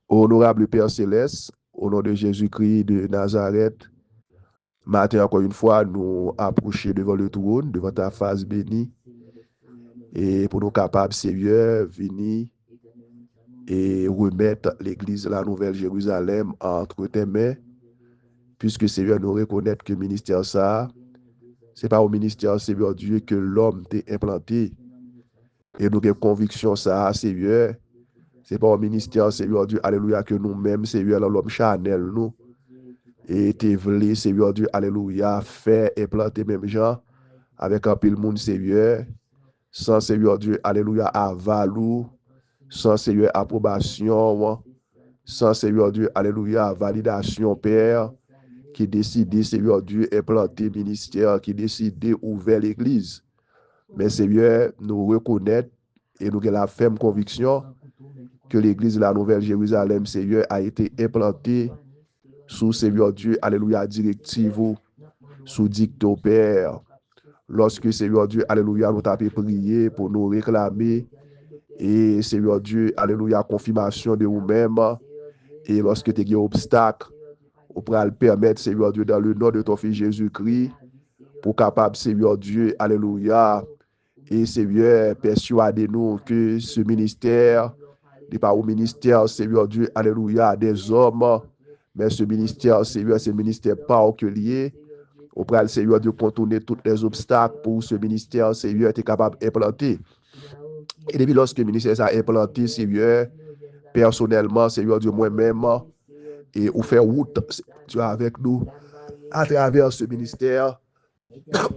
Honorable Père Céleste, au nom de Jésus-Christ de Nazareth, matin encore une fois, nous approcher devant le trône, devant ta face bénie, et pour nous capables, Seigneur, venir et remettre l'Église de la Nouvelle Jérusalem entre tes mains, puisque Seigneur, nous reconnaître que le ministère ça, c'est pas au ministère, Seigneur Dieu, que l'homme t'est implanté, et nous avons conviction ça, Seigneur, c'est pas au ministère, Seigneur Dieu, alléluia, que nous-mêmes, Seigneur, l'homme charnel, nous, et t'es voulu, Seigneur Dieu, alléluia, faire et planter même gens avec un pile monde, Seigneur, sans Seigneur Dieu, alléluia, avalou, sans Seigneur approbation, sans Seigneur Dieu, alléluia, validation, Père, qui décide, Seigneur Dieu, implanter ministère, qui décide ouvrir l'église. Mais Seigneur, nous reconnaître et nous avons la ferme conviction que l'église de la Nouvelle Jérusalem, Seigneur, a été implantée sous Seigneur Dieu, alléluia, directive, sous dicto Père. Lorsque Seigneur Dieu, alléluia, nous t'avons prié pour nous réclamer, et Seigneur Dieu, alléluia, confirmation de nous-mêmes, et lorsque tu as un obstacle, on pourra le permettre, Seigneur Dieu, dans le nom de ton Fils Jésus-Christ, pour capable, Seigneur Dieu, alléluia, et Seigneur, persuadez-nous que ce ministère n'est pas au ministère, Seigneur Dieu, alléluia, des hommes, mais ce ministère, Seigneur, c'est le ministère particulier. On prend le Seigneur de contourner tous les obstacles pour ce ministère, Seigneur, tu es capable d'implanter. Et depuis lorsque le ministère a implanté, Seigneur, personnellement, Seigneur Dieu, moi-même, et on fait route, tu es avec nous à travers ce ministère.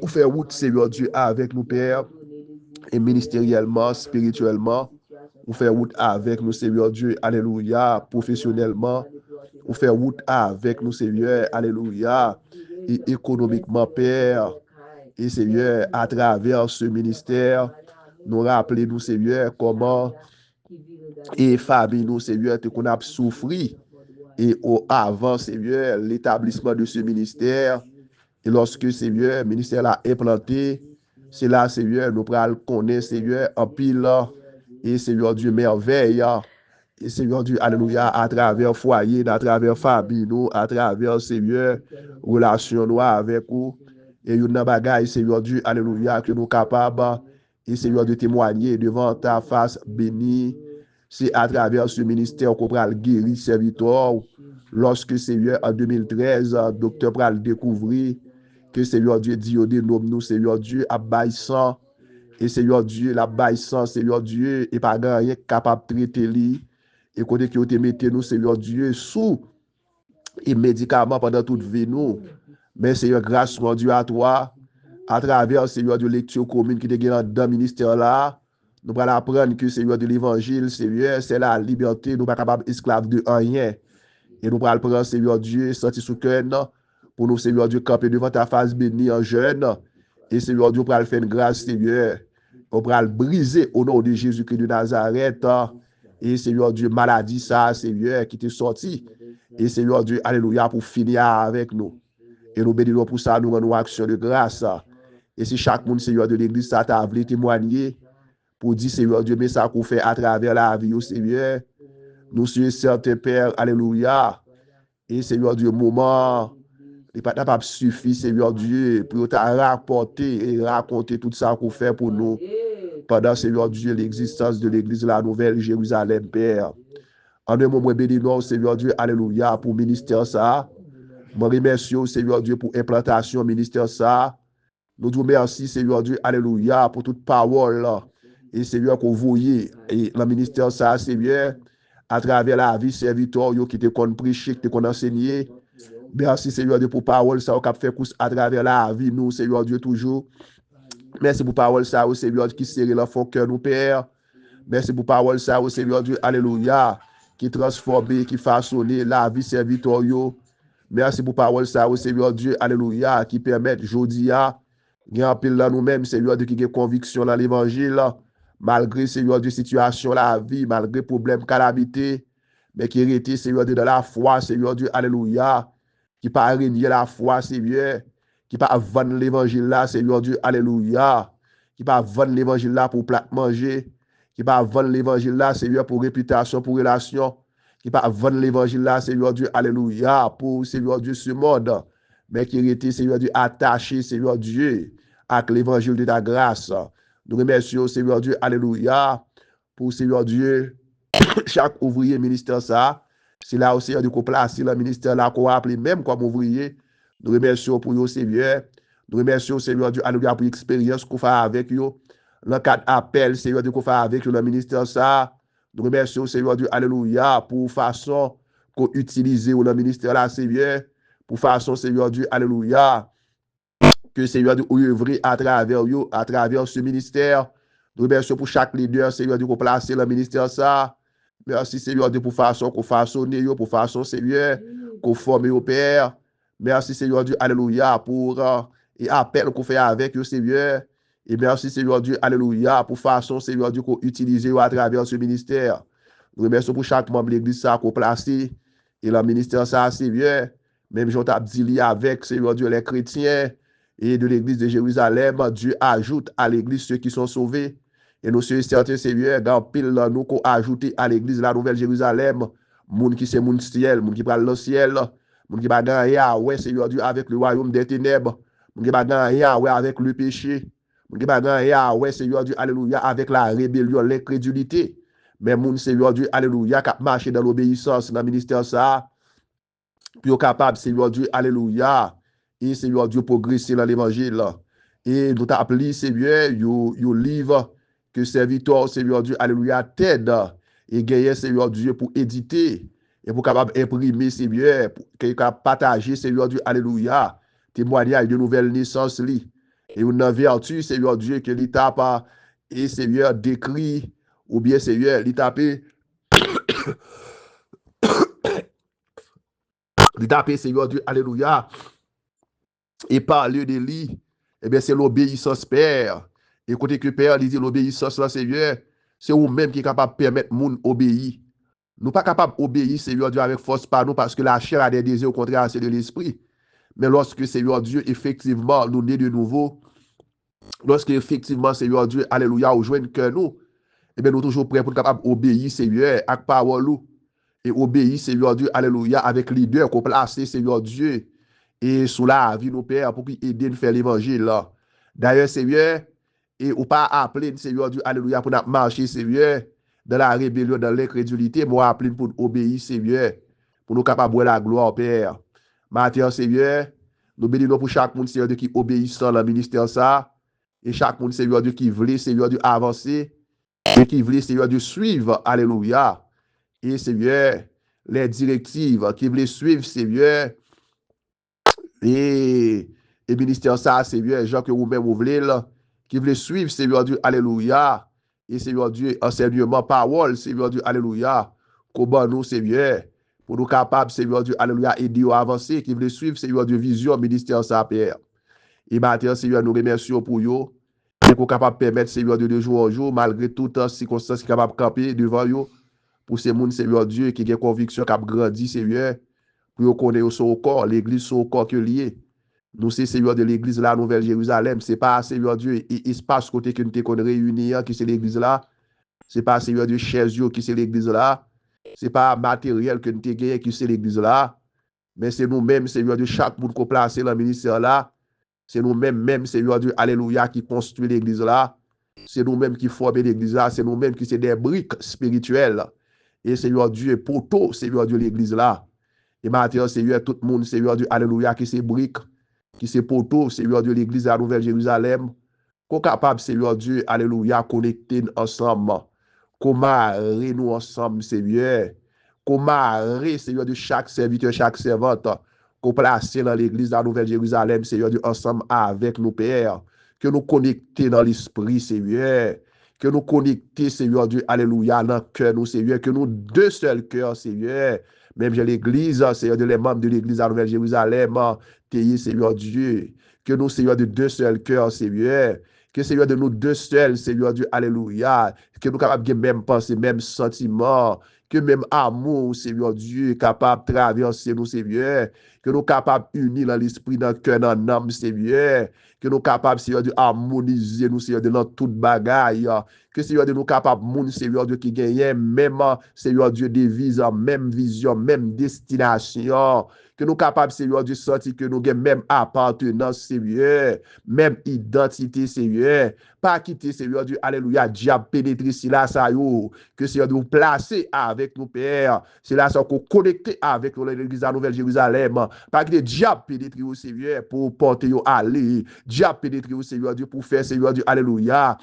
On fait route, Seigneur Dieu, avec nous, Père, et ministériellement, spirituellement. On fait route avec nous, Seigneur Dieu, alléluia, professionnellement. On fait route avec nous, Seigneur, alléluia, et économiquement, Père. Et Seigneur, à travers ce ministère, nous rappelez nous, Seigneur, comment et famille nous, Seigneur, qu'on a souffri. Et avant, Seigneur, l'établissement de ce ministère, et lorsque, Seigneur, le ministère l'a implanté, c'est là, Seigneur, nous prenons connaître, Seigneur, en pile, et Seigneur Dieu, merveille, et Seigneur Dieu, alléluia, à travers foyer, à travers famille, nous, à travers, Seigneur, relation nous avec vous, et une bagaille, Seigneur Dieu, alléluia, que nous capables, et Seigneur de témoigner devant ta face bénie. C'est à travers ce ministère qu'on va guérir serviteur. Lorsque, Seigneur, en 2013, docteur pral découvrir que Seigneur Dieu dit au dénomme nous, Seigneur Dieu, à baissant, et Seigneur Dieu, la baissant, Seigneur Dieu, et pas rien capable de traiter lui, et côté que te mettez nous, Seigneur Dieu, sous et médicaments pendant toute vie nous. Mais Seigneur, grâce mon Dieu à toi, à travers Seigneur de lecture commune qui te dans le ministère là, nous allons apprendre que Seigneur de l'évangile, Seigneur, c'est la liberté, nous ne sommes pas capables d'esclaves de rien. Et nous allons prendre Seigneur Dieu, sortir sous cœur, pour nous, Seigneur Dieu, camper devant ta face bénie en jeune. Et Seigneur Dieu, pour le faire une grâce, Seigneur. On va le briser au nom de Jésus-Christ de Nazareth. Et Seigneur Dieu, maladie, ça, Seigneur, qui t'est sorti. Et Seigneur Dieu, alléluia, pour finir avec nous. Et nous bénissons pour ça, nous rendons action de grâce. Et si chaque monde, Seigneur de l'Église, ça t'a voulu témoigner pour dire, Seigneur Dieu, mais ça qu'on fait à travers la vie, Seigneur. Nous sommes certains, Père, alléluia. Et Seigneur Dieu, moment, il n'est pas suffit, Seigneur Dieu, pour te rapporter et raconter tout ça qu'on fait pour nous. Pendant, Seigneur Dieu, l'existence de l'Église de la Nouvelle Jérusalem, Père. En un moment, bénis-nous, Seigneur Dieu, alléluia, pour le ministère ça. Je remercie, Seigneur Dieu, pour l'implantation ministère ça. Nous vous remercions, Seigneur Dieu, alléluia, pour toute parole là. Et Seigneur, qu'on voyait, et le ministère ça, Seigneur, à travers la vie serviteur qui te qu'on prêcher, qui te qu'on enseigné. Merci, Seigneur Dieu, pour parole ça, qu'on fait à travers la vie, nous, Seigneur Dieu, toujours. Merci pour parole ça, Seigneur, qui serre l'enfant cœur, nous, Père. Merci pour parole ça, Seigneur Dieu, alléluia, qui transforme, qui façonne la vie serviteur. Merci pour parole ça, Seigneur Dieu, alléluia, qui permet, aujourd'hui, il y a un pile là nous-mêmes, Seigneur Dieu, qui a conviction dans l'évangile, malgré, Seigneur Dieu, situation, la vie, malgré problème, calamité, mais qui était, Seigneur Dieu, dans la foi, Seigneur Dieu, alléluia, qui pas régner la foi, Seigneur, qui pas vendre l'évangile là, Seigneur Dieu, alléluia, qui pas vendre l'évangile là pour plat manger, qui pas vendre l'évangile là, Seigneur, pour réputation, pour relation, qui pas vendre l'évangile là, Seigneur Dieu, alléluia, pour Seigneur Dieu ce monde, mais qui était, Seigneur Dieu, attaché, Seigneur Dieu, avec l'évangile de ta grâce. Nous remercions, Seigneur Dieu, alléluia, pour Seigneur Dieu, chaque ouvrier ministère ça, c'est là aussi Seigneur Dieu qu'on place le ministère là qu'on a appelé même comme ouvrier. Nous remercions pour vous, Seigneur. Nous remercions, Seigneur Dieu, alléluia, pour l'expérience qu'on fait avec vous. Dans le cadre appel, Seigneur Dieu, qu'on fait avec le ministère ça. Nous remercions, Seigneur Dieu, alléluia, pour façon qu'on utilise dans le ministère là, Seigneur. Pour façon, Seigneur Dieu, alléluia, que Seigneur Dieu, œuvrer à travers ce ministère. Nous remercions pour chaque leader, Seigneur Dieu, qu'on place dans le ministère ça. Merci, Seigneur Dieu, pour façon qu'on façonne, pour façon, Seigneur, qu'on forme au Père. Merci, Seigneur Dieu, alléluia, pour et appel qu'on fait avec le Seigneur. Et merci, Seigneur Dieu, alléluia, pour façon, Seigneur Dieu, qu'on utilise à travers ce ministère. Nous remercions pour chaque membre de l'église ça qu'on place et le ministère ça, Seigneur. Même j'en t'ai dit avec, Seigneur Dieu, les chrétiens et de l'église de Jérusalem, Dieu ajoute à l'église ceux qui sont sauvés. Et nous sommes certains, Seigneur, dans pile nous qu'on ajouté à l'église de la Nouvelle Jérusalem, moun qui c'est moun ciel, moun qui parle le ciel, moun qui va gagner, ouais, Seigneur Dieu, avec le royaume des ténèbres, moun qui va gagner, ouais, avec le péché, moun qui va gagner, ouais, Seigneur Dieu, alléluia, avec la rébellion, l'incrédulité. Mais moun, Seigneur Dieu, alléluia, qui a marché dans l'obéissance dans le ministère ça, puis capable, Seigneur Dieu, alléluia, et Seigneur Dieu, progresser dans l'évangile. Et nous t'appelons, Seigneur, you livre que serviteur, Seigneur Dieu, alléluia, t'aide et gagner, Seigneur Dieu, pour éditer et pour capable imprimer, Seigneur, pour capable partager, Seigneur Dieu, alléluia, témoignage de nouvelle naissance, li. Et une vertu, Seigneur Dieu, que l'État pas, et Seigneur, décrit, ou bien, Seigneur, l'État Seigneur Dieu, alléluia, et parler de lui, eh bien, c'est l'obéissance, Père. Et côté que Père, il dit l'obéissance, là, Seigneur, c'est vous-même qui est capable de permettre moun obéir. Nous pas capable d'obéir, Seigneur Dieu, avec force par nous, parce que la chair a des désirs, au contraire, c'est de l'esprit. Mais lorsque, Seigneur Dieu, effectivement, nous naît de nouveau, lorsque, effectivement, Seigneur Dieu, alléluia, ou joigne que nous, eh bien, nous toujours prêts pour être capable d'obéir, Seigneur, avec parole, et obéir, Seigneur Dieu, alléluia, avec leader qu'on place, Seigneur Dieu, et sous la vie, nos pères, pour qu'ils aident à faire l'évangile, là. D'ailleurs, Seigneur, et ou pas appeler, Seigneur Dieu, alléluia, pour nous marcher, Seigneur, dans la rébellion, dans l'incrédulité, moi, appeler pour obéir, Seigneur, pour nous capables de la gloire, Père. Maintenant, Seigneur, nous bénissons pour chaque monde, Seigneur Dieu, qui obéit dans le ministère, ça, et chaque monde, Seigneur Dieu, qui veut, Seigneur Dieu, avancer, et qui veut, Seigneur Dieu, suivre, alléluia, et Seigneur, les directives, qui veulent suivre, Seigneur, et ministère, ça, Seigneur, gens que vous-même, vous voulez, là, qui veulent suivre, Seigneur Dieu, alléluia, et Seigneur Dieu, enseignement, parole, Seigneur Dieu, alléluia, comment nous, Seigneur, pour nous capables, Seigneur Dieu, alléluia, aider à avancer, qui veulent suivre, Seigneur Dieu, vision, ministère, ça, Père. Et maintenant, Seigneur, nous remercions pour vous, et pour capable permettre, Seigneur Dieu, de jour en jour, malgré toutes circonstances, capable de camper devant vous, pour ces gens, Seigneur Dieu, qui ont conviction, qui ont grandi, Seigneur, pour qu'on ait au corps, l'église au corps que lié. Nous, c'est Seigneur de l'église là, Nouvelle Jérusalem. Ce n'est pas Seigneur Dieu, espace côté que nous te réunis, qui c'est l'église là. Ce n'est pas Seigneur Dieu, chaise qui c'est l'église là. Ce n'est pas matériel que nous te gagné qui c'est l'église là. Mais c'est nous-mêmes, Seigneur Dieu, chaque monde qu'on place dans le ministère là. C'est nous-mêmes, Seigneur Dieu, alléluia, qui construit l'église là. C'est nous-mêmes qui formons l'église là. C'est nous-mêmes qui sommes des briques spirituelles. Et Seigneur Dieu, poteau, Seigneur Dieu, l'église là. Et maintenant, Seigneur, tout le monde, Seigneur Dieu, alléluia, qui c'est briques, qui c'est poteau, Seigneur Dieu, l'église de la Nouvelle Jérusalem, qu'on est capable, Seigneur Dieu, alléluia, connecter ensemble, qu'on marre nous ensemble, Seigneur, qu'on marre, Seigneur Dieu, chaque serviteur, chaque servante, qu'on place dans l'église de la Nouvelle Jérusalem, Seigneur Dieu, ensemble avec nos pères, que nous connecter dans l'esprit, Seigneur, que nous connecter, Seigneur Dieu, alléluia, dans le cœur, nous, Seigneur, que nous deux seuls cœurs, Seigneur, même j'ai l'église, Seigneur Dieu, les membres de l'église de la Nouvelle Jérusalem, Seigneur Dieu, que nous, Seigneur, de deux seuls cœurs, Seigneur, que Seigneur, de nous deux seuls, Seigneur Dieu, alléluia, que nous capables de même penser, même sentiment, que même amour, Seigneur Dieu, capable de traverser nous, Seigneur, que nous capables unis dans l'esprit, dans le cœur, dans l'âme, Seigneur, que nous capables, Seigneur Dieu, harmoniser nous, Seigneur Dieu, dans toute bagaille, que Seigneur Dieu, nous capables, moun, Seigneur Dieu, qui gagne même, Seigneur Dieu, devise, même vision, même destination, que nous capables, Seigneur Dieu, sentir que nous avons même appartenance, Seigneur, même identité, Seigneur, pas quitter, Seigneur Dieu, alléluia, diable pénétrer si là, ça yo, que Seigneur Dieu, nous placer avec nos pères, c'est là, ça qu'on connecter avec l'église à Nouvelle-Jérusalem, pas quitter diable pénétrer au Seigneur pour porter yo aller, diable pénétrer au Seigneur Dieu pour faire, Seigneur Dieu, alléluia,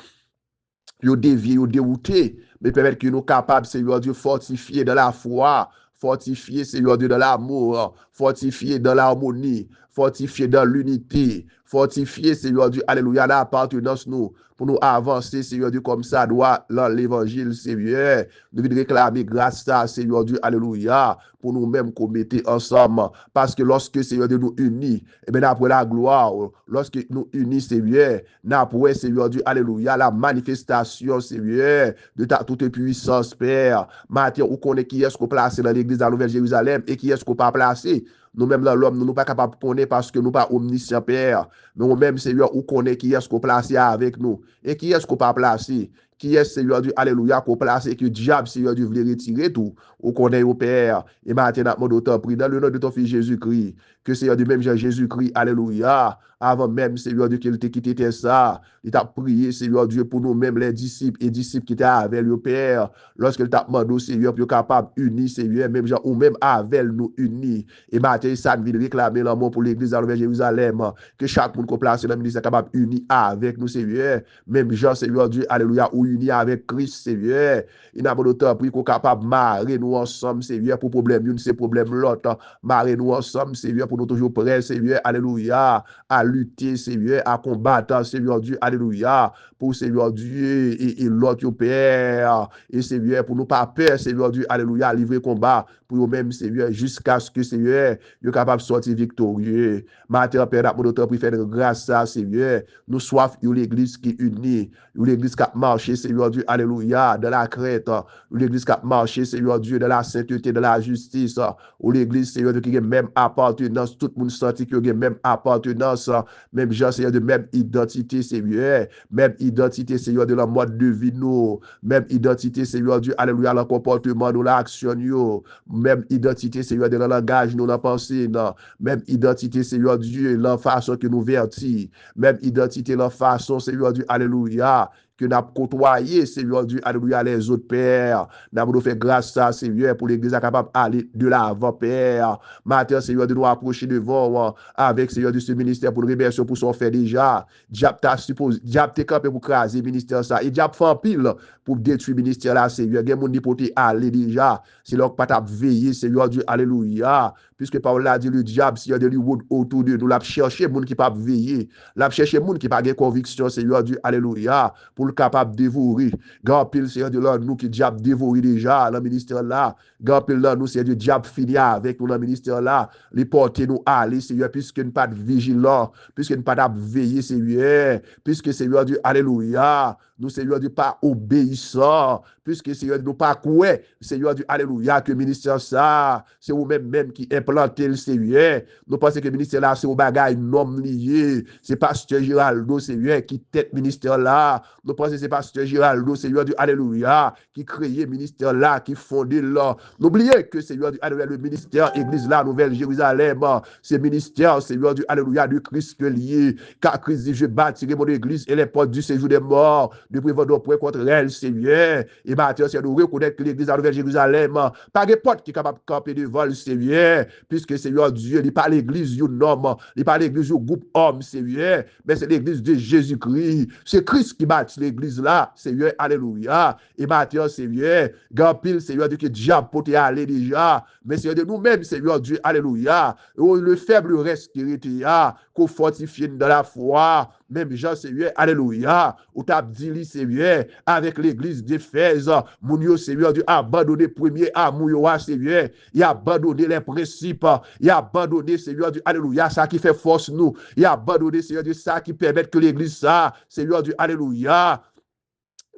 yo dévier, yo dérouter, mais permettre que nous capables, Seigneur Dieu, fortifier de la foi, fortifier, Seigneur Dieu, de l'amour, fortifier dans l'harmonie, fortifier dans l'unité, fortifier, Seigneur Dieu, alléluia, l'appartenance nous, pour nous avancer, Seigneur Dieu, comme ça doit dans l'évangile, Seigneur. Nous voulons réclamer grâce à Seigneur Dieu, alléluia, pour nous-mêmes qu'on mette ensemble. Parce que lorsque, Seigneur Dieu, nous unit, et bien après la gloire, lorsque nous unis, Seigneur, après, Seigneur Dieu, alléluia, la manifestation, Seigneur, de ta toute puissance, Père. Matin, on connaît qui est-ce qu'on place dans l'église de la Nouvelle-Jérusalem et qui est-ce qu'on pas placé. Nous-mêmes, dans l'homme, nous ne sommes pas capables de connaître parce que nous ne sommes pas omniscients, Père. Mais nous-mêmes, Seigneur, on connaît qui est-ce qu'on place avec nous et qui est-ce qu'on pas placé. Qui est, Seigneur Dieu, alléluia, qu'on place et que le diable, Seigneur Dieu, voulait retirer tout. On connaît au Père. Et maintenant, notre temps prie dans le nom de ton Fils Jésus-Christ. Que Seigneur Dieu, même Jésus-Christ, alléluia, avant même, Seigneur Dieu, qu'il t'ait quitté ça, il t'a prié, Seigneur Dieu, pour nous-mêmes, les disciples et disciples qui étaient avec le Père, lorsqu'il t'a demandé, Seigneur, pour être capable unis, Seigneur, même gens, ou même avec nous unis. Et maintenant, ça ne veut réclamer l'amour pour l'église de Jérusalem, que chaque monde qu'on place dans le ministère est capable uni avec nous, Seigneur, même gens, Seigneur Dieu, alléluia, ou unis avec Christ, Seigneur. Il n'a pas de temps pour qu'on capable marrer nous ensemble, Seigneur, pour problème, une c'est problème l'autre, marrer nous ensemble, Seigneur, pour nous toujours prêts, Seigneur, alléluia, à lutter, Seigneur, à combattre, Seigneur Dieu, alléluia, pour Seigneur Dieu et l'autre Père, et Seigneur, pour nous pas peur, Seigneur Dieu, alléluia, livrer combat pour nous-mêmes, Seigneur, jusqu'à ce que, Seigneur, nous capable de sortir victorieux. Matin, Père, pour notre grâce à Seigneur, nous soif l'église qui unit, l'église qui a marché, Seigneur Dieu, alléluia, de la crête, l'église qui a marché, Seigneur Dieu, de la sainteté, de la justice, ou l'église, Seigneur Dieu, qui a même appartenance, tout le monde senti qu'il y a même appartenance, même gens, Seigneur, de même identité, Seigneur, même identité, Seigneur, de la mode de vie, nous, même identité, Seigneur Dieu, alléluia, le comportement, nous, l'action, nous, même identité, Seigneur, de le langage, nous, la pensée, non, même identité, Seigneur Dieu, la façon que nous vertis, même identité, la façon, Seigneur Dieu, alléluia, que nous avons côtoyé, Seigneur Dieu, alléluia, les autres pères. Nous avons fait grâce à Seigneur pour l'église capable d'aller de l'avant, Père. Matin, Seigneur, de nous approcher devant avec, Seigneur, de ce ministère pour nous remercier pour son fait déjà. Diable t'a supposé, diable t'es campé pour craser le ministère ça. Et diable fait en pile pour détruire le ministère là, Seigneur. Il y a des gens qui aller déjà. C'est là que pas t'a veiller, Seigneur Dieu, alléluia. Puisque Paul a dit le diable, Seigneur, de lui autour de nous, l'a cherché les gens qui pas veiller. L'a cherché les gens qui pas de conviction, Seigneur Dieu, alléluia. Pour le capable de dévorer. Grand pile, Seigneur Dieu, nous qui diable dévorer déjà dans le ministère là. Grand pile là, nous, Seigneur Dieu, diable fini avec nous dans le ministère là. Les porter nous aller, Seigneur, puisque nous pas de vigilant, puisque nous pas de veiller, Seigneur, puisque Seigneur Dieu, alléluia. Nous, Seigneur Dieu, pas obéissant, puisque Seigneur nous pas quoi, Seigneur Dieu, alléluia, que le ministère ça, c'est vous-même qui implantez le Seigneur. Nous pensons que le ministère là, c'est au bagage non lié. C'est pasteur Giraldo, Seigneur, qui tête ministère là. Nous pensons que c'est pasteur Giraldo, Seigneur Dieu, alléluia, qui crée le ministère là, qui fondé là. N'oubliez que Seigneur Dieu, alléluia, le ministère, église là, Nouvelle Jérusalem, c'est ministère, Seigneur Dieu, alléluia, du Christ lié, car Christ dit, je bâtirai mon église et les portes du séjour des morts de prévendre point contre elle, Seigneur. Et maintenant, c'est nous reconnaître que l'église de la Nouvelle Jérusalem, pas de porte qui est capable de camper devant le Seigneur, puisque Seigneur Dieu, il n'est pas l'église du homme, il n'est pas l'église du groupe homme, Seigneur, mais c'est l'église de Jésus-Christ. C'est Christ qui bâtit l'église là, Seigneur, alléluia. Et maintenant, Seigneur, grand pile, Seigneur Dieu, que diable peut aller déjà, mais Seigneur Dieu, nous-mêmes, Seigneur Dieu, alléluia. Le faible reste qui était là, qu'on fortifie dans la foi, même Jean, Seigneur, alléluia, ou t'as dit, Seigneur, avec l'église d'Éphèse, mon Dieu, Seigneur, Dieu, abandonné premier amour, Seigneur, il a abandonné les principes, il a abandonné, Seigneur, Dieu, alléluia, ça qui fait force nous, il a abandonné, Seigneur, Dieu, ça qui permet que l'église, ça, Seigneur, Dieu, alléluia,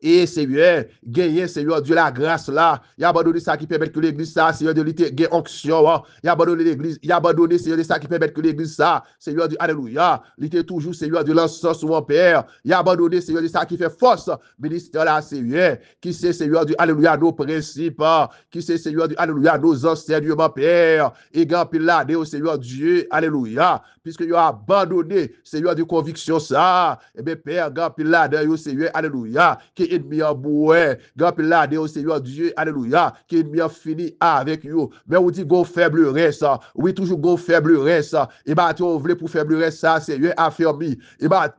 Et Seigneur, gagner, Seigneur Dieu, la grâce là. Il a abandonné ça qui permet que l'église ça, Seigneur Dieu, gagne onction. Il a abandonné l'église. Il a abandonné, Seigneur Dieu, ça qui permet que l'église ça, Seigneur Dieu, alléluia. Il était toujours, Seigneur Dieu, l'encens sur mon Père. Il a abandonné, Seigneur Dieu, ça qui fait force. Ministère là, Seigneur, qui sait, Seigneur Dieu, alléluia, nos principes. Qui sait, Seigneur Dieu, alléluia, nos enseignements, Père. Et grand là, au Seigneur Dieu, alléluia. Puisque il a abandonné, Seigneur Dieu, conviction ça. Eh bien, Père, grand là, au Seigneur, alléluia. Qui ennemi en boué, grand pilade au Seigneur Dieu, alléluia, qui ennemi en fini avec vous. Mais on dit go faible reste, oui, toujours go faible reste, et bah, on voulait pour faible reste ça, Seigneur affermi, et bah,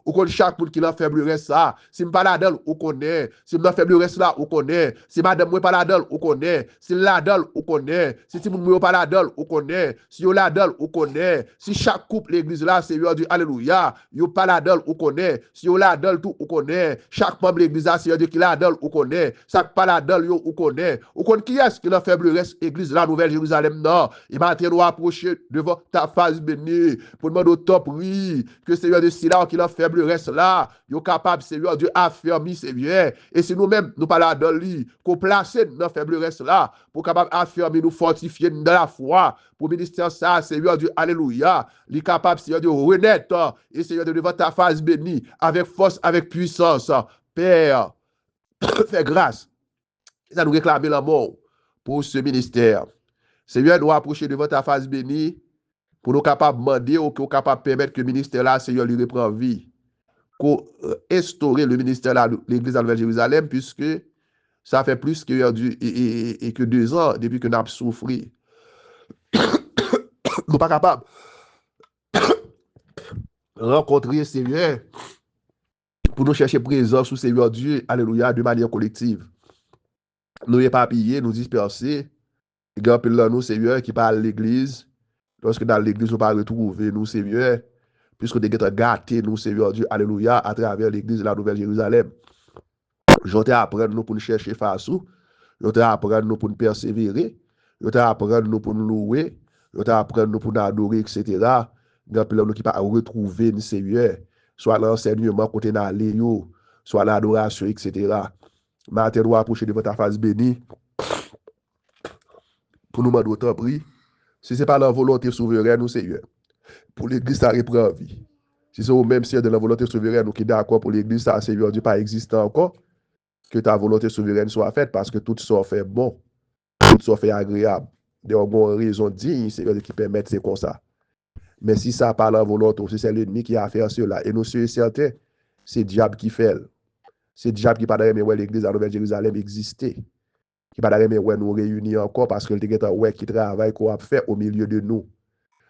ou qu'on chaque monde qui l'a faible reste ça, si m'pas la dalle, ou connaît, si m'pas faible reste là, ou connaît, si madame moi pas la dalle, ou connaît, si la dalle, ou connaît, si moun moi pas la dalle, ou connaît, si yo la dalle, ou connaît, si chaque couple l'église là, Seigneur Dieu, alléluia, yo pas la dalle, ou connaît, si yo la dalle tout, ou connaît, chaque membre l'église là, Seigneur Dieu, qui la dalle, ou connaît, ça pas la dalle, yo, ou connaît qui est-ce qui la faible reste, église la Nouvelle Jérusalem, non, et maintenant nous approcher devant ta face bénie, pour demander au top, oui, que Seigneur Dieu, si là, qui la faible reste là, yo capable, Seigneur Dieu, affermi, Seigneur, et si nous-mêmes, nous pas la dalle, qu'on place dans faible reste là, pour capable affermer, nous fortifier dans la foi, pour ministère ça, Seigneur Dieu, alléluia, li capable, Seigneur Dieu, renaître, et Seigneur Dieu, devant ta face bénie, avec force, avec puissance, Père, fais grâce. Ça nous réclame la mort pour ce ministère. Seigneur, nous approcher devant ta face bénie pour nous capables de demander ou nous capables de permettre que le ministère là, Seigneur, lui reprend vie. Pour instaurer le ministère là, l'église de la Nouvelle Jérusalem, puisque ça fait plus que 2 ans depuis que nous avons souffert. Nous ne sommes pas capables de rencontrer Seigneur pour nous chercher présence sous Seigneur Dieu, alléluia, de manière collective. Nous éparpillés, nous disperser. Il y a un nous, Seigneur, qui parle à l'église. Lorsque dans l'église, nous ne pas retrouver nous, Seigneur, puisque nous avons gâté nous, Seigneur Dieu, alléluia, à travers l'église de la Nouvelle Jérusalem. J'entends apprendre nous pour nous chercher face où. J'entends apprendre nous pour nous persévérer. J'entends apprendre nous pour nous louer. J'entends apprendre nous pour nous adorer, etc. Il y a nous qui pas retrouver nous, Seigneur, soit l'enseignement côté d'aller, soit l'adoration, etc. Matin, nous approcher de votre face bénie pour nous demander autant prix. Si ce n'est pas la volonté souveraine, nous, Seigneur, pour l'église, ça reprend vie. Si c'est au même Seigneur de la volonté souveraine, nous qui d'accord pour l'église, ça, Seigneur Dieu, pas existant encore, que ta volonté souveraine soit faite, parce que tout soit fait bon, tout soit fait agréable. Il y a une raison digne, Seigneur, qui permet c'est comme ça. Mais si ça pas la volonté, si c'est l'ennemi qui a fait cela, et nous sommes certains, c'est le diable qui fait. C'est le diable qui pas d'ailleurs, mais l'église de la Nouvelle Jérusalem existait. Qui pas d'ailleurs, mais nous réunir encore, parce que le qui travaille qu'on a fait au milieu de nous.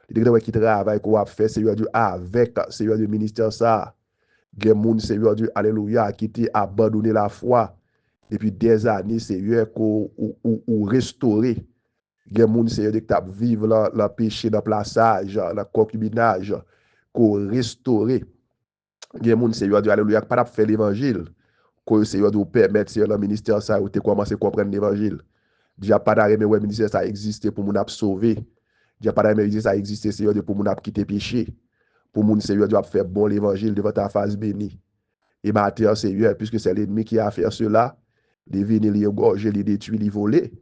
Le qui travaille qu'on a fait, Seigneur Dieu, avec Seigneur Dieu, ministère ça. Gen Seigneur Dieu, alléluia, qui t'a abandonné la foi depuis des années, Seigneur, ou restauré. Gen Seigneur Dieu, qui t'a vivre le péché, le plaçage, le concubinage, qu'on restauré. Gen Seigneur Dieu, alléluia, qui pas faire l'évangile. Que Seigneur Dieu permettre, Seigneur, le ministère ça, ou te commencer à comprendre l'évangile. Déjà pas d'arrêt, mais ouais, le ministère ça existe pour nous sauver. Déjà pas d'arrêt, mais ça existe, Seigneur Dieu, pour nous quitter péché. Pour mon Seigneur Dieu faire bon l'évangile devant ta face bénie. Et maintenant, Seigneur, puisque c'est l'ennemi qui a fait cela, les venir, les égorger, les détruire, les voler.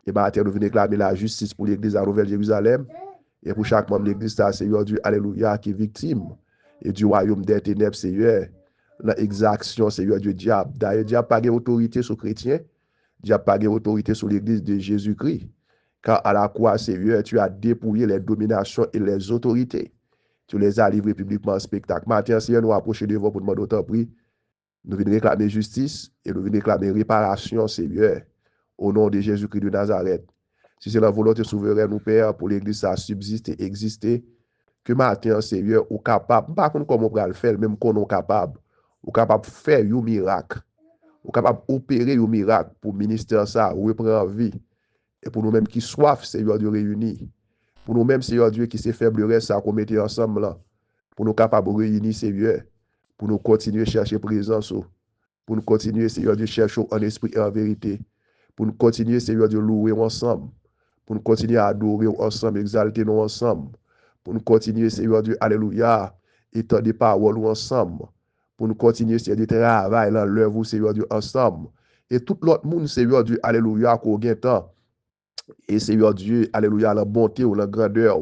Et maintenant, nous venons clamer la justice pour l'église de la Nouvelle Jérusalem. Et pour chaque membre de l'église, Seigneur Dieu, alléluia, qui est victime. Et du royaume des ténèbres, Seigneur, l'exaction, Seigneur Dieu, diable. D'ailleurs, diable n'a pas d'autorité sur les chrétiens. Diable n'a pas d'autorité sur l'église de Jésus-Christ. Car à la croix, Seigneur, tu as dépouillé les dominations et les autorités. Tu les as livrés publiquement en spectacle. Maintenant, Seigneur, nous approchons de vous pour demander autant prix. Nous venons réclamer justice et nous venons réclamer réparation, Seigneur, au nom de Jésus-Christ de Nazareth. Si c'est la volonté souveraine, nous Père, pour l'Église à subsister, exister, que maintenant, Seigneur, ou capable, pas comme on peut le faire, même qu'on est capable, ou capable de faire un miracle, ou capable d'opérer un miracle pour le ministère ça, reprendre vie, et pour nous-mêmes qui soif, Seigneur, de réunir. Pour nous-mêmes, Seigneur Dieu, qui s'est faible ça qu'on mettait ensemble là, pour nous capables de réunir, Seigneur, pour nous continuer à chercher présence, pour nous continuer, Seigneur Dieu, chercher en esprit et en vérité, pour nous continuer, Seigneur Dieu, louer ensemble, pour nous continuer à adorer ensemble, exalter nous ensemble, pour nous continuer, Seigneur Dieu, alléluia, étendre des paroles ensemble, pour nous continuer, Seigneur, de travail dans l'œuvre, Seigneur Dieu, ensemble. Et tout l'autre monde, Seigneur Dieu, alléluia, qu'on gagne temps. Et Seigneur Dieu, alléluia, la bonté ou la grandeur.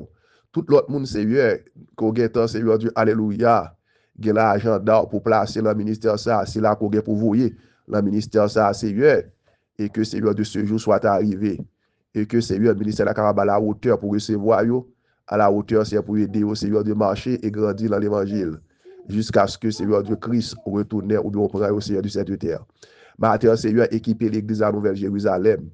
Tout l'autre monde, Seigneur, qu'on gagne temps, Seigneur Dieu, alléluia, gagne l'argent d'or pour placer dans le ministère ça, c'est là qu'on gagne pour voyer dans le ministère ça, Seigneur. Et que Seigneur de ce jour soit arrivé. Et que Seigneur, le ministère à la hauteur pour recevoir yo, à la hauteur, c'est pour aider au Seigneur de marcher et grandir dans l'évangile. Jusqu'à ce que Seigneur de Christ retourne ou bien reprenne au Seigneur de cette terre. Maintenant, Seigneur, équiper l'église à Nouvelle-Jérusalem.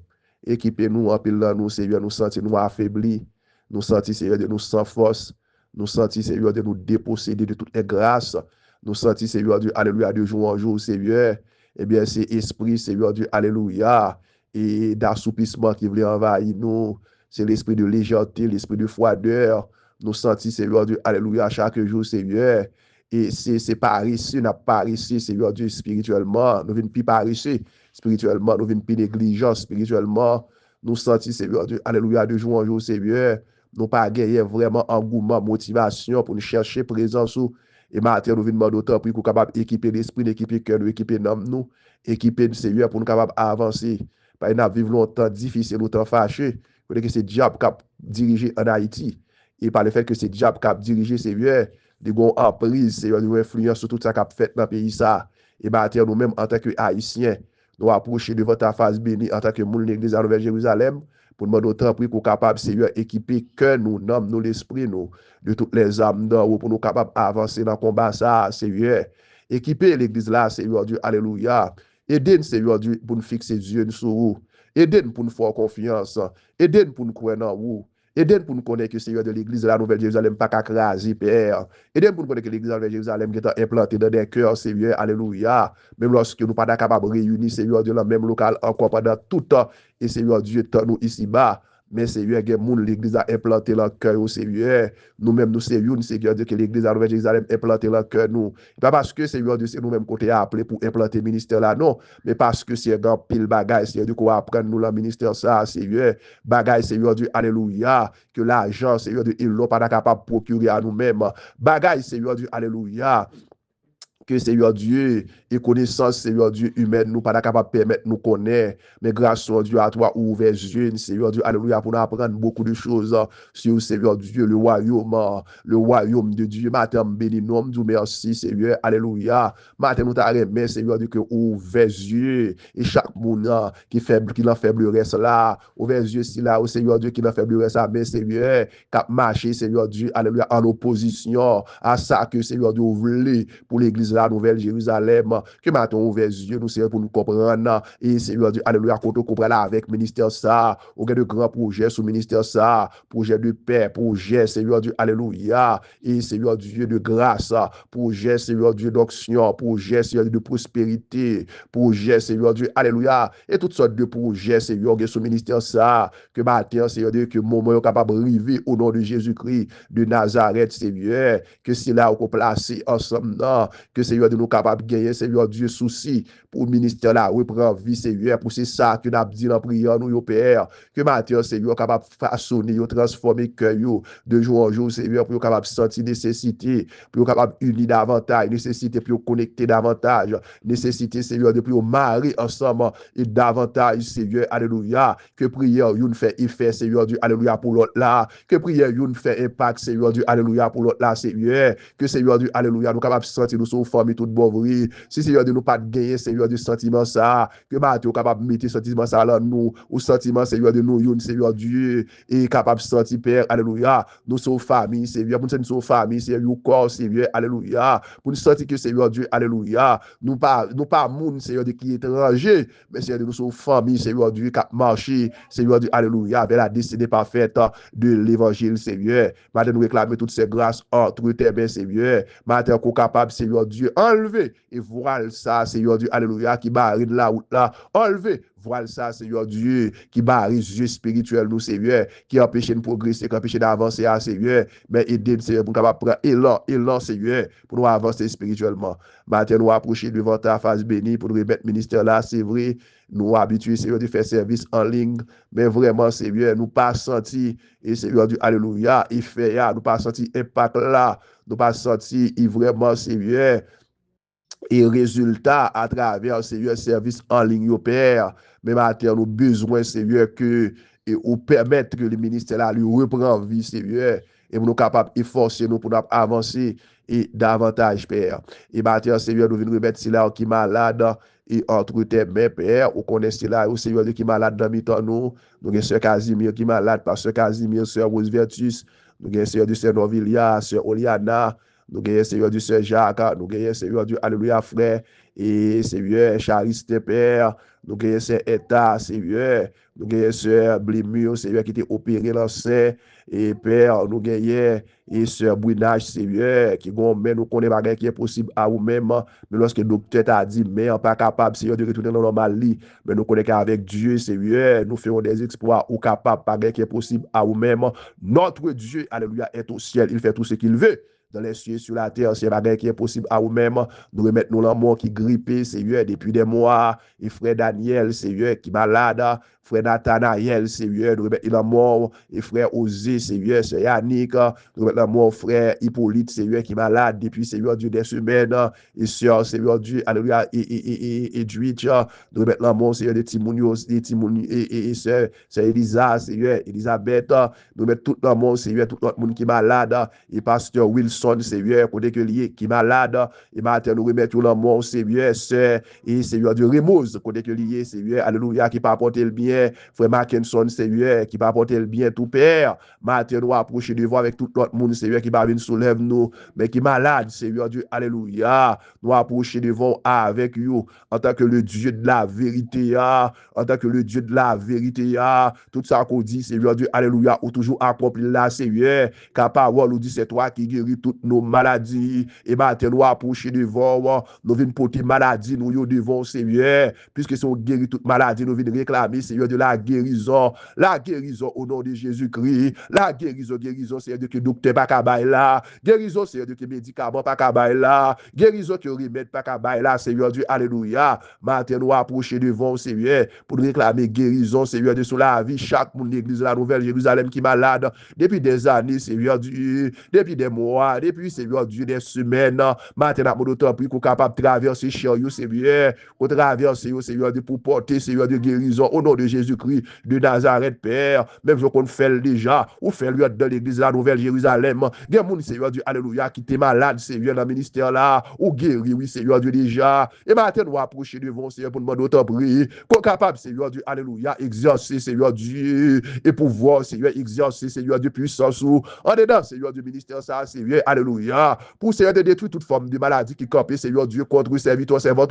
Équipez-nous en pile nous, Seigneur, nous sentir nous affaiblis. Nous sentir, Seigneur, de nous sans force. Nous sentir, Seigneur, de nous déposséder de toutes les grâces. Nous sentir, Seigneur, Dieu, alléluia, de jour en jour, Seigneur. Eh bien, c'est esprit, Seigneur, Dieu, alléluia, et d'assoupissement qui voulait envahir nous. C'est l'esprit de légèreté, l'esprit de froideur. Nous sentir, Seigneur, Dieu, alléluia, chaque jour, Seigneur. Et c'est paresseux, n'a pas paresseux, Seigneur Dieu, spirituellement. Nous venons plus paresseux spirituellement, nous venons plus négligents spirituellement. Nous sentons, Seigneur Dieu, alléluia, de jour en jour, Seigneur. Nous pas gagner vraiment engouement, motivation pour nous chercher présence. Et maintenant, nous venons d'autant plus pour capable équiper l'esprit, équiper cœur, équiper l'âme, nous, équiper le Seigneur pour nous capable avancer. Pas nous vivre longtemps difficile, longtemps fâché. Que c'est diable qui a dirigé en Haïti. Et par le fait que c'est diable qui a dirigé, Seigneur, de gon emprise, Seigneur, de influence sur tout ça qu'a fait dans le pays ça. Et maintenant, nous-mêmes, en tant que Haïtiens, nous approcher devant ta face bénie en tant que monde de l'église à Nouvelle-Jérusalem, pour nous d'autant plus qu'on capable, Seigneur, équiper que nous, nomme nous l'esprit, nous, de toutes les âmes d'en haut, pour nous capables d'avancer dans le combat ça, Seigneur. Équiper l'église là, Seigneur Dieu, alléluia. Aidez-nous, Seigneur Dieu, pour nous fixer les yeux sur vous. Aidez-nous pour nous faire confiance. Aidez-nous pour nous croire en vous. Aidez-nous pour nous connaître que le Seigneur de l'église de la Nouvelle-Jérusalem pas qu'à craser, Père. Aidez-nous pour nous connaître que l'église de la Nouvelle-Jérusalem qui est implantée dans des cœurs, Seigneur, alléluia. Même lorsque nous ne sommes pas capables de réunir, Seigneur Dieu, dans le même local encore pendant tout le temps. Et Seigneur Dieu, nous ici-bas. Mais Seigneur, l'église a implanté dans le cœur au Seigneur. Nous-mêmes, nous Seigneur, Seigneur Dieu, que l'église de la Nouvelle-Jérusalem implantée dans le cœur, nous. Pas parce que Seigneur Dieu, c'est nous-mêmes qu'on t'a appelé pour implanter le ministère là, non. Mais parce que c'est un pile bagaille, Seigneur Dieu, qu'on va apprendre nous le ministère ça, Seigneur. Bagaille, Seigneur Dieu, alléluia. Que l'argent, Seigneur Dieu, il n'est pas capable de procurer à nous-mêmes. Bagaille, Seigneur Dieu, alléluia. Que Seigneur Dieu, et connaissance, Seigneur Dieu, humaine, nous pas capable de permettre nous connaître, mais grâce à Dieu, à toi, ouvert les yeux, Seigneur Dieu, alléluia, pour nous apprendre beaucoup de choses sur Seigneur Dieu, le royaume de Dieu. Matin, béni, nous, nous merci, Seigneur, alléluia. Matin, nous t'arrêtons, Seigneur Dieu, que ouvert les yeux, et chaque monde qui n'en faiblesse là, ouvert les yeux, si là, au Seigneur Dieu, qui n'en faiblesse là, mais Seigneur, qui a marché, Seigneur Dieu, alléluia, en opposition à ça que Seigneur Dieu voulait pour l'église la Nouvelle-Jérusalem, que maintenant ouvert les yeux, nous Seigneur, pour nous comprendre, et Seigneur Dieu, alléluia, quand on comprend là avec ministère ça, on a de grands projets sous ministère ça, projet de paix, projet, Seigneur Dieu, alléluia, et Seigneur Dieu de grâce, projet, Seigneur Dieu d'onction, projet, Seigneur Dieu de prospérité, projet, Seigneur Dieu, alléluia, et toutes sortes de projets, Seigneur Dieu, sous ministère ça, que maintenant, Seigneur Dieu, que moment est capable de arriver au nom de Jésus-Christ de Nazareth, Seigneur, que c'est là où on place ensemble, que Seigneur de nous capable de gagner, Seigneur Dieu, souci pour le ministère là, reprendre vie, Seigneur, pour c'est ça que nous avons dit dans la prière, nous, Père, que maintenant, Seigneur, capable de façonner, transformer le cœur, de jour en jour, Seigneur, pour capable de sentir nécessité, pour capable d'unir davantage, nécessité pour connecter davantage, nécessité, Seigneur, de plus marier ensemble et davantage, Seigneur, alléluia, que prière, nous fait effet, Seigneur Dieu, alléluia, pour l'autre là, que prière, nous fait impact, Seigneur Dieu, alléluia, pour l'autre là, Seigneur, que Seigneur Dieu, alléluia, nous capable de sentir nous sommes formés toute bovrie. Si Seigneur Dieu nous pas gagner, Seigneur Dieu, sentiment ça, que Mathieu capable de mettre sentiment ça là nous, ou sentiment, Seigneur de nous, Seigneur Dieu, et capable de sentir, Père, alléluia, nous sommes famille, Seigneur, pour nous sommes famille, Seigneur, corps, Seigneur, alléluia, pour nous sentir que Seigneur Dieu, alléluia, nous pas monde, Seigneur Dieu, qui est étranger, mais Seigneur Dieu, nous sommes famille, Seigneur Dieu, qui a marché, Seigneur Dieu, alléluia, avec la destinée parfaite de l'évangile, Seigneur. Maintenant, nous réclamer toutes ces grâces entre tes mains, Seigneur. Maintenant, qu'on capable, Seigneur Dieu, enlever et voir ça, Seigneur Dieu, alléluia, qui barre de la route là, enlever, voir ça, Seigneur Dieu, qui barre les yeux spirituels, nous, Seigneur, qui empêche de progresser, qui empêche d'avancer, Seigneur, mais aider, Seigneur, pour capable prendre élan, Seigneur, pour nous avancer spirituellement. Maintenant, nous approcher devant ta face bénie pour nous remettre le ministère là, c'est vrai, nous habitués, Seigneur, de faire service en ligne, mais vraiment, Seigneur, nous pas senti, et Seigneur Dieu, alléluia, effet, nous pas senti impact là, nous pas senti vraiment, Seigneur, et résultat à travers Seigneur service en ligne au Père. Mais matin, nous besoin Seigneur que et ou permettre que le ministère là lui reprend vie Seigneur et nous capables efforcer nous pour nous avancer et davantage Père. Et matin Seigneur nous venons remettre là qui malade et entre tes mains Père, ou connaissez là au Seigneur qui malade dans mi-temps nous avons sœur Casimir qui malade, pasteur Casimir, sœur Rose Vertus, nous avons sœur du Seigneur Novilia, sœur Oliana, nous gagnons Seigneur du Seigneur Jacques, nous gagnons Seigneur du Alléluia frère, et Seigneur Chariste Père, nous gagnons Seigneur État, Seigneur, nous gagnons Seigneur Blimur, Seigneur qui était opéré dans le et Père, nous gagnons et Seigneur Bouinage, Seigneur, qui mais nous connaissons pas qui est possible à vous-même, mais lorsque le docteur t'a dit, mais on pas capable, Seigneur, de retourner dans la normalité, mais nous connaissons qu'avec Dieu, Seigneur, nous faisons des exploits ou capables, pas qui est possible à vous-même. Notre Dieu, Alléluia, est au ciel, il fait tout ce qu'il veut. Dans les cieux, sur la terre, c'est la qui est possible à vous-même. Nous remettons nous l'amour qui grippé, Seigneur, depuis des mois. Et frère Daniel, Seigneur, qui est malade. Frère Nathanaël, Seigneur, nous remettons l'amour. Et frère Osé, Seigneur, c'est Yannick. Nous remettons l'amour, frère Hippolyte, Seigneur, qui est malade depuis, Seigneur Dieu, des semaines. Et sœur, Seigneur Dieu, Alléluia, et Dwitch. Nous remettons l'amour, Seigneur, de Timonio, et sœur, c'est Elisa, Seigneur, Elisabeth. Nous remettons tout l'amour, Seigneur, tout le monde qui est malade. Et pasteur Wilson, Seigneur, côté que lié, qui est malade. Et maintenant, nous remettons l'amour, Seigneur, sœur, et Seigneur Dieu, Remoz, côté que lié, Seigneur, Alléluia, qui peut apporter le bien. Frère Mackinson, Seigneur, qui peut apporter le bien, tout Père. Maintenant, nous approcher devant avec tout l'autre monde, Seigneur, qui va venir soulève nous, mais qui est malade, Seigneur Dieu, Alléluia. Nous approcher devant avec vous, en tant que le Dieu de la vérité, en tant que le Dieu de la vérité, tout ça qu'on dit, Seigneur Dieu, Alléluia, ou toujours accompli là, Seigneur, car parole nous dit, c'est toi qui guéris toutes nos maladies, et maintenant, nous approcher devant, nous venons porter maladie, nous devant, Seigneur, puisque si on guérit toute maladie, nous venons réclamer, Seigneur, de la guérison au nom de Jésus-Christ, la guérison, Seigneur, de que docteur pas qu'à là, guérison, Seigneur, de que médicament pas qu'à là, guérison que remède pas qu'à là, Seigneur Dieu, Alléluia. Maintenant, nous approcher devant, Seigneur, pour réclamer guérison, Seigneur, de sur la vie, chaque monde de l'église de la Nouvelle Jérusalem qui est malade, depuis des années, Seigneur Dieu, depuis des mois, depuis, Seigneur Dieu, des semaines, maintenant, nous t'en prie qu'on est capable de traverser chez vous, Seigneur, qu'on traverse, Seigneur Dieu, pour porter, Seigneur de guérison, au nom de Jésus-Christ de Nazareth, Père, même si on fait déjà, ou fait lui dans l'église de la Nouvelle Jérusalem, il y a mon Seigneur Dieu, Alléluia, qui était malade, Seigneur, dans le ministère là, ou guéri, oui, Seigneur Dieu, déjà, et maintenant, nous approcher devant, Seigneur, pour nous demander autant prier, qu'on est capable, Seigneur Dieu, Alléluia, exercer, Seigneur Dieu, et pouvoir, Seigneur, exercer, Seigneur Dieu, puissance, ou en dedans, Seigneur Dieu, ministère ça, Seigneur, Alléluia, pour Seigneur de détruire toute forme de maladie qui campait, Seigneur Dieu, contre serviteur, servante,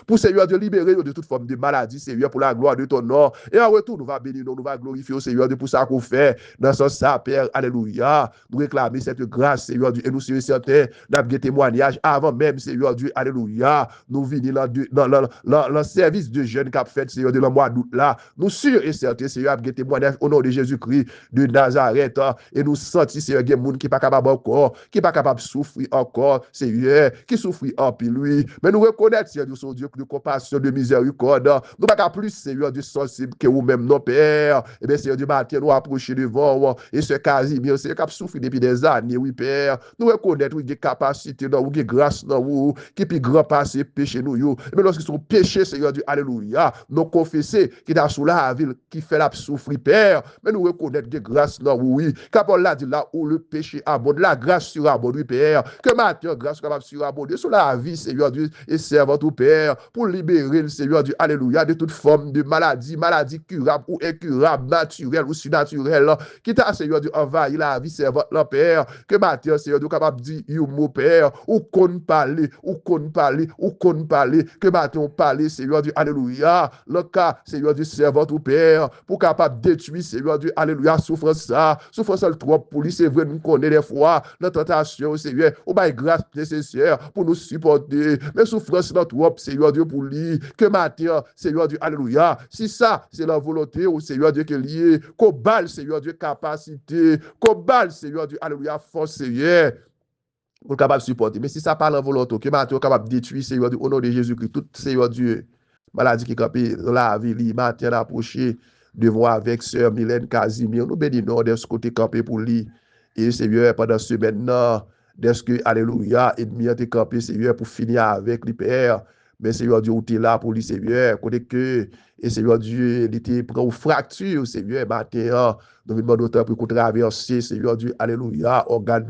pour Seigneur Dieu, libérer de toute forme de maladie, Seigneur, pour la gloire de ton nom, et en retour, nous va bénir, nous va glorifier au Seigneur Dieu pour ça qu'on fait, dans ce sens, Père, Alléluia, nous réclamer cette grâce, Seigneur Dieu, et nous sommes certains d'avoir témoignage avant même, Seigneur Dieu, Alléluia, nous venons dans le service de jeunes qu'a fait, Seigneur, de le mois d'août là, nous sûrs et certains, Seigneur, avoir témoignage au nom de Jésus-Christ de Nazareth, et nous sentons, Seigneur, qu'il y a des gens qui n'est pas capable encore, qui n'est pas capable de souffrir encore, Seigneur, qui souffre en puis lui, mais nous reconnaissons, Seigneur, son Dieu de compassion, de miséricorde, nous pas plus, Seigneur, Dieu sensible que vous-même, non, Père, et bien, Seigneur Dieu, matin, nous approcher devant, et ce Casimir, Seigneur, qui a souffert depuis des années, oui, Père, nous reconnaissons, oui, des capacités, oui, des grâces, oui, qui peut grand passer péché, nous, mais lorsqu'ils sont péchés, Seigneur Dieu, Alléluia, nous confesser, qui est sous la ville, qui fait la souffrir, Père, mais nous reconnaissons des grâces, oui, car là, dit là où le péché abonde, la grâce surabonde, oui, Père, que matin, grâce capable surabonder sur la vie, Seigneur Dieu, et servant tout Père, pour libérer le Seigneur Dieu, Alléluia, de toute forme de maladie curable ou incurable, naturelle ou surnaturelle, qui t'a, Seigneur Dieu, envahi la vie, servant le Père, que matin, Seigneur Dieu, capable de dire, mon Père, ou qu'on parle, que matin, on parle, Seigneur Dieu, Alléluia, le cas, Seigneur Dieu, servant tout Père, pour capable de détruire, Seigneur Dieu, Alléluia, souffrance le trop pour lui, c'est vrai, nous connaissons des fois, notre tentation, Seigneur, ou bien grâce nécessaire pour nous supporter, mais souffrance notre trop, Seigneur Dieu, pour lui, que matin, Seigneur Dieu, Alléluia, si ça, c'est la volonté, ou Seigneur Dieu, qui est lié, qu'on balle, Seigneur Dieu, capacité, qu'on balle, Seigneur Dieu, Alléluia, force, Seigneur, pour capable de supporter, mais si ça parle en volonté, que matin, on est capable de détruire, Seigneur Dieu, au nom de Jésus-Christ, tout, Seigneur Dieu, maladie qui campait, la vie, matin, approché, devant avec sœur Mylène Casimir, nous bénissons de ce côté campé pour lui. Et Seigneur, pendant ce semaine, dès que, alléluia, ennemi a été campé, Seigneur, pour finir avec lui, Père. Mais Seigneur Dieu, où tu es là pour lui, Seigneur, côté que, et Seigneur Dieu, il était prêt aux fractures, Seigneur, matin, nous venons d'autant pour qu'on traverse, Seigneur Dieu, alléluia, organe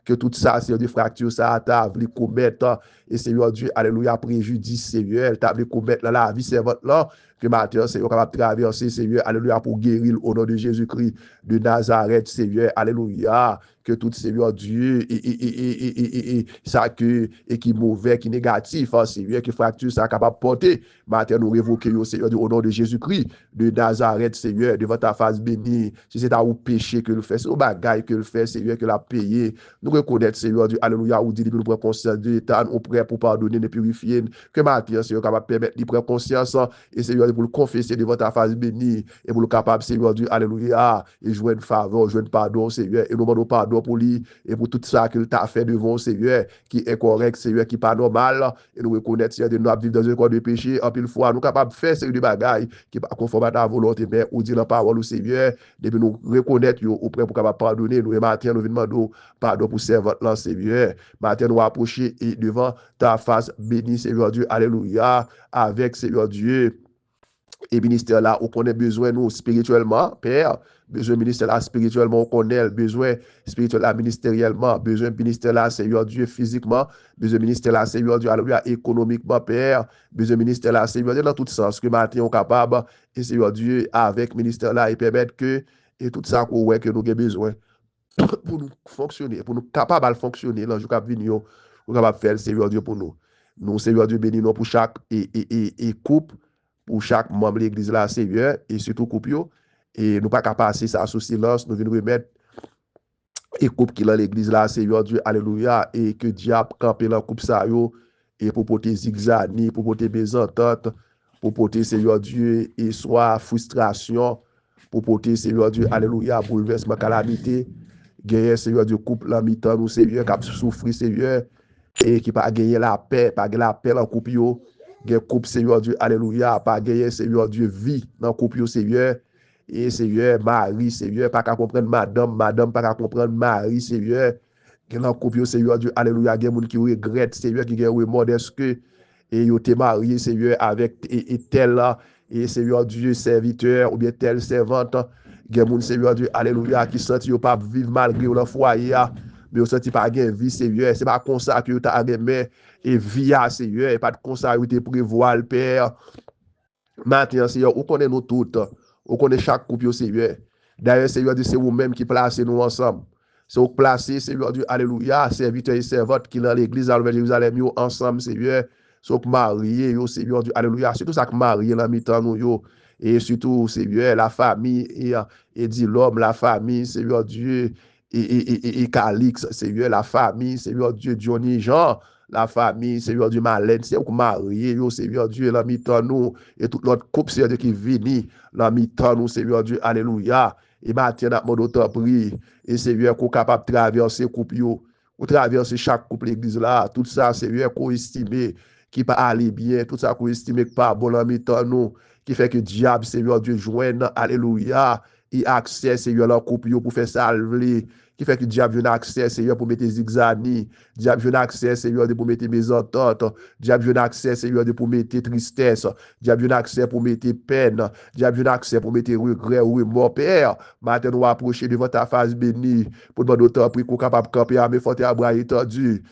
que tout ça, Seigneur Dieu, fracture, ça, t'a voulu commettre, et Seigneur Dieu, alléluia, préjudice, Seigneur, t'a voulu commettre dans la vie servante là, que matin, Seigneur, capable de traverser, Seigneur, alléluia, pour guérir au nom de Jésus-Christ de Nazareth, Seigneur, alléluia, que tout Seigneur Dieu, ça que, et qui mauvais, qui négatif, hein, Seigneur, qui fracture, ça capable de porter, matin, nous révoquons, Seigneur, au nom de Jésus-Christ de Nazareth, Seigneur, devant ta face bénie, si c'est à ou péché que le fait, c'est au bagaille que le fait, Seigneur, que l'a payé, nous reconnaître, Seigneur Dieu, alléluia, ou dit, nous prenons conscience de l'état, nous prêts pour pardonner, nous purifier, que matin, Seigneur, capable de permettre, de prendre conscience, et Seigneur, pour le confesser devant ta face bénie, et pour le capable, Seigneur Dieu, alléluia, et jouer une faveur, jouer un pardon, Seigneur, et nous demandons pardon pour lui, et pour tout ça qu'il t'a fait devant, Seigneur, qui est correct, Seigneur, qui n'est pas normal, et nous reconnaître, Seigneur, de nous vivre dans un corps de péché, en pile fois, nous capables de faire, Seigneur, des bagailles, qui n'est pas conforme à ta volonté, mais ou dire la parole au Seigneur, depuis nous reconnaître, auprès pour capable pardonner, nous, et matin, nous venons demander pardon pour servante, là, Seigneur, matin, nous approcher, et devant ta face bénie, Seigneur Dieu, alléluia, avec, Seigneur Dieu, et ministère là, on connaît besoin nous spirituellement, Père, besoin ministère là spirituellement, on connaît besoin spirituel là ministériellement, besoin ministère là, Seigneur Dieu, physiquement, besoin ministère là, Seigneur Dieu, alléluia, économiquement, Père, besoin ministère là, Seigneur Dieu, dans tout sens, que matin on capable, et Seigneur Dieu, avec ministère là, et permettre que, et tout ça qu'on ouais, que nous avons besoin pour nous fonctionner, pour nous capables de fonctionner, là, je cap venir, nous capable faire le Seigneur Dieu pour nous. Nous, Seigneur Dieu, bénis nous pour chaque et couple, pour chaque membre de l'église là, Seigneur, et surtout couple, et nous pas qu'à passer ça sous silence, nous venons remettre et couple qui est dans l'église là, Seigneur Dieu, alléluia, et que diable campe dans couple ça, yo, et pour porter zigzag, pour porter mésentente, pour porter, Seigneur Dieu, et soit frustration, pour porter, Seigneur Dieu, alléluia, bouleversement, calamité, gagner, Seigneur Dieu, couple là, mi-temps, nous, Seigneur, qui a souffert, Seigneur, et qui pas gagner la paix, pas gagner la paix dans le couple, gen couple, Seigneur Dieu, alléluia, pas gagner, Seigneur Dieu, vie dans le couple, Seigneur, et Seigneur, Marie, Seigneur, pas qu'à comprendre madame, pas qu'à comprendre Marie, Seigneur, gen dans le couple, Seigneur Dieu, alléluia, gen moun qui regrette, Seigneur, qui gen remords que, et yo te marié, Seigneur, avec et tel là, et Seigneur Dieu, serviteur, ou bien tel servante, gen moun, Seigneur Dieu, alléluia, qui senti yo pas vivre malgré le foyer, mais yo senti pas gen vie, Seigneur, c'est pas comme ça que yo t'a aimé, et via, Seigneur, et pas de comme ça yo te prévoir, Père. Maintenant, Seigneur, on connaît nous toutes, on connaît chaque couple, Seigneur. D'ailleurs, Seigneur, c'est vous-même qui placez nous ensemble. C'est vous placez, Seigneur Dieu, alléluia, serviteurs et servantes qui dans l'église à Jérusalem, yo, ensemble, Seigneur. C'est vous mariés, yo, Seigneur Dieu, alléluia. C'est tout ça que marié dans mi-temps, nous, yo. Et surtout, Seigneur, la famille, et dit l'homme, la famille, Seigneur Dieu, et Calix, Seigneur, la famille, Seigneur Dieu, Johnny Jean, la famille, Seigneur Dieu, Malène, c'est vous marié, yo, Seigneur Dieu, la mi-temps, nous, et tout l'autre couple, Seigneur Dieu, qui vient, la mi-temps, nous, Seigneur Dieu, alléluia. Et maintenant, notre autant prie, et Seigneur, qu'on est capable de traverser couple, yo, ou traverser chaque couple l'église là, tout ça, Seigneur, qu'on estime qui pas aller bien, tout ça qu'on estime qui pas bon, la mi-temps, nous, qui fait que diable, Seigneur Dieu, joigne, alléluia, et accès, Seigneur, leur couple, yo, pour faire salver, qui fait que le diable vient accès, Seigneur, pour mettre zigzani, diable vient accès, Seigneur, pour mettre mésentente, diable vient accès, Seigneur, pour mettre tristesse, diable vient accès pour mettre peine, diable vient accès pour mettre regret ou mort, Père. Maintenant, nous approcher devant ta face bénie, pour demander autant prix qu'on capable de camper à mes fortes à bras étendus,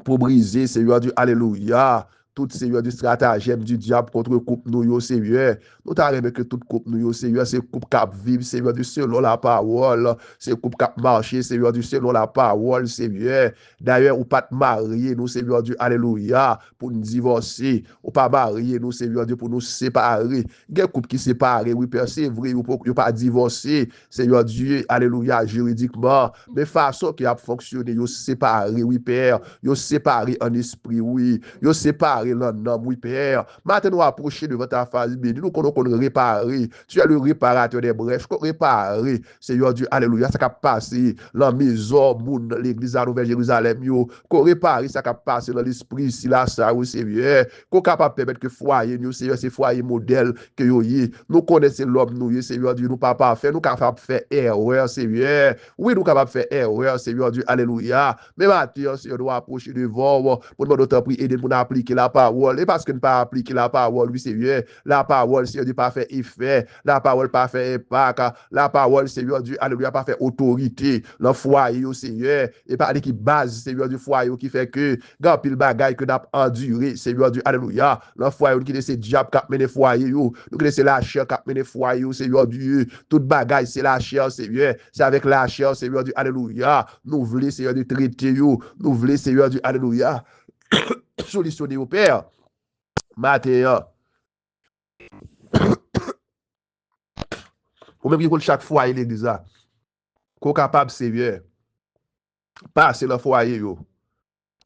pour briser, Seigneur Dieu, alléluia, tout Seigneur du stratagème du diable contre le couple nous, yo, Seigneur. Nous t'arrêtons que tout couple nous, yo, Seigneur, c'est couple cap vivre, Seigneur Dieu, selon la parole, c'est couple cap marcher, Seigneur Dieu, selon la parole, Seigneur. D'ailleurs, ou pas te marier, nous, Seigneur Dieu, alléluia, pour nous divorcer, ou pas marier, nous, Seigneur Dieu, pour nous séparer. Il y a un couple qui séparent, oui, Père, c'est vrai, ou pas divorcer, Seigneur Dieu, alléluia, juridiquement, mais façon qui a fonctionné, yo séparé, oui, Père, yo séparé en esprit, oui, yo séparé réparer l'homme, oui, Père. Maintenant, nous approcher devant ta face bénie. Nous connaissons qu'on réparer. Tu es le réparateur des brèches. Qu'on réparer, Seigneur Dieu, alléluia, ça qui a passé dans la maison, l'église à Nouvelle-Jérusalem, qu'on répare, ça qui a passé dans l'esprit, si là, ça, oui, Seigneur. Qu'on capable de permettre que foyer, nous, Seigneur, c'est foyer modèle que nous connaissons l'homme, nous, Seigneur Dieu, nous pas parfait, nous capables de faire erreur, Seigneur. Oui, nous capables de faire erreur, Seigneur Dieu, alléluia. Mais maintenant, Seigneur, nous approcher devant, pour nous d'autres prix, aider pour nous appliquer la parole. Et parce que nous pas appliquer la parole, oui, Seigneur, la parole, Seigneur Dieu, pas fait effet, la parole pas fait impact, la parole, Seigneur Dieu, alléluia, pas fait autorité, le foyer, Seigneur, et pas qui base, Seigneur du foyer, qui fait que, quand pile bagaille que nous avons enduré, Seigneur Dieu, alléluia, le foyer, qui laisse diable qui a mené foyer, nous laisse la chair qui a mené foyer, Seigneur Dieu, toute bagaille, c'est la chair, Seigneur, c'est avec la chair, Seigneur Dieu, alléluia, nous voulons, Seigneur Dieu, traiter, nous voulons, Seigneur Dieu, alléluia, solutionner au Père, matin, ou même pour chaque foyer l'église, qu'on capable, Seigneur, passer le foyer,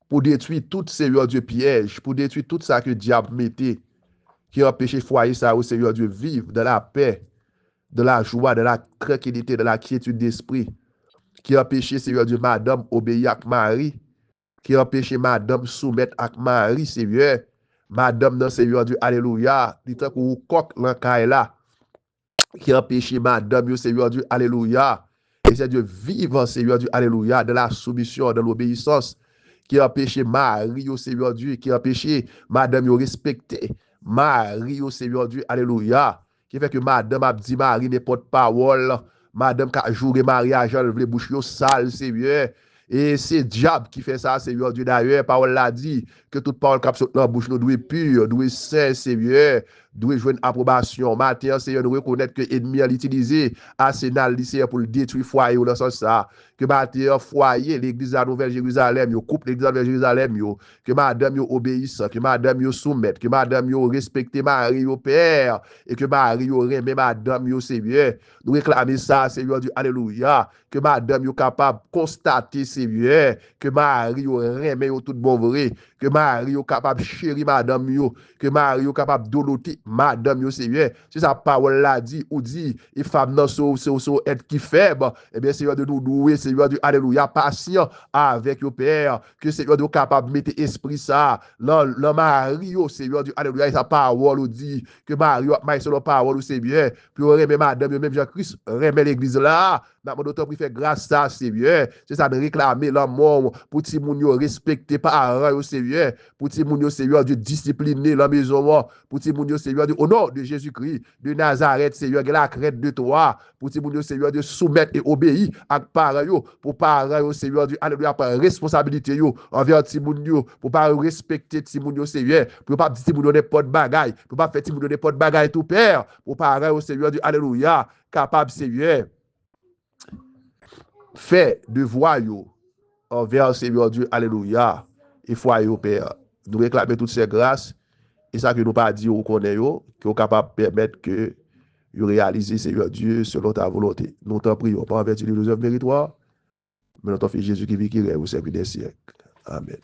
pour détruire tout, Seigneur Dieu, piège, pour détruire tout ça que le diable mettait, qui empêchait foyer ça, au Seigneur Dieu, vivre de la paix, de la joie, de la tranquillité, de la quiétude d'esprit, qui empêchait, Seigneur Dieu, madame obéir à Marie, qui empêchait madame soumettre à Marie, Seigneur, madame, non, Seigneur Dieu, alléluia, dit que vous coq là, qui empêchait madame, Seigneur Dieu, alléluia, et c'est Dieu vivant, Seigneur Dieu, alléluia, de la soumission, de l'obéissance, qui empêchait Marie, Seigneur Dieu, qui empêchait madame, respecter Marie, Seigneur Dieu, alléluia, qui fait que madame a dit Marie n'est pas de parole, madame qui a joué mariage, elle voulait boucher sale, Seigneur. Et c'est diable qui fait ça, Seigneur Dieu. D'ailleurs, parole l'a dit, que toute parole qui saute dans la bouche, nous doit être pure, doit être saint, Seigneur, doit jouer une approbation. Maintenant, Seigneur, nous reconnaître que l'ennemi a utilisé Arsenal, Seigneur, pour le détruire foyer ou dans ce sens ça. Que maintenant, foyer, l'église à Nouvelle-Jérusalem, couple l'église à Nouvelle-Jérusalem, que madame obéisse, que madame soumette, que madame respecte Marie au Père, et que Marie remet madame Seigneur. Nous réclamer ça, Seigneur Dieu, alléluia. Que madame est capable de constater, Seigneur, que Marie remet tout bon vrai, que Marie est capable de chérir madame, que Marie est capable de donoter madame, Seigneur. Si sa parole l'a dit, ou dit, et femme non, être qui faible, eh bien, Seigneur de nous douer, Seigneur Dieu, alléluia, patient avec le Père, que Seigneur Dieu est capable de mettre esprit ça, le Marie, Seigneur Dieu, alléluia, et sa parole dit, que Marie a sur la parole, Seigneur, puis remet madame, même Jean-Christ, remet l'église là, maintenant, d'autres fait grâce à Seigneur, c'est ça de réclamer l'amour pour ti moun yo respecter parents au Seigneur, pour ti moun yo Seigneur Dieu discipliner la maison, pour ti moun yo Seigneur Dieu au nom de Jésus-Christ de Nazareth, Seigneur, la crête de toi, pour ti moun yo Seigneur Dieu soumettre et obéir à parents yo, pour parents yo Seigneur Dieu, alléluia, par responsabilité yo envers ti moun yo, pour pas respecter ti moun yo Seigneur, pour pas dire ti moun yo n'importe bagaille, pour pas faire ti moun yo n'importe bagaille tout père, pour parents yo Seigneur Dieu, alléluia, capable Seigneur fait de voyou envers Seigneur Dieu, alléluia, et foi au Père. Nous réclamer toutes ces grâces, et ça que nous pas dit ou connaît yo, qui est capable de permettre que vous réalisez, Seigneur Dieu, selon ta volonté. Nous t'en prions, pas en vertu de nos œuvres méritoires, mais notre Fils Jésus qui vit, qui règne au siècle des siècles. Amen.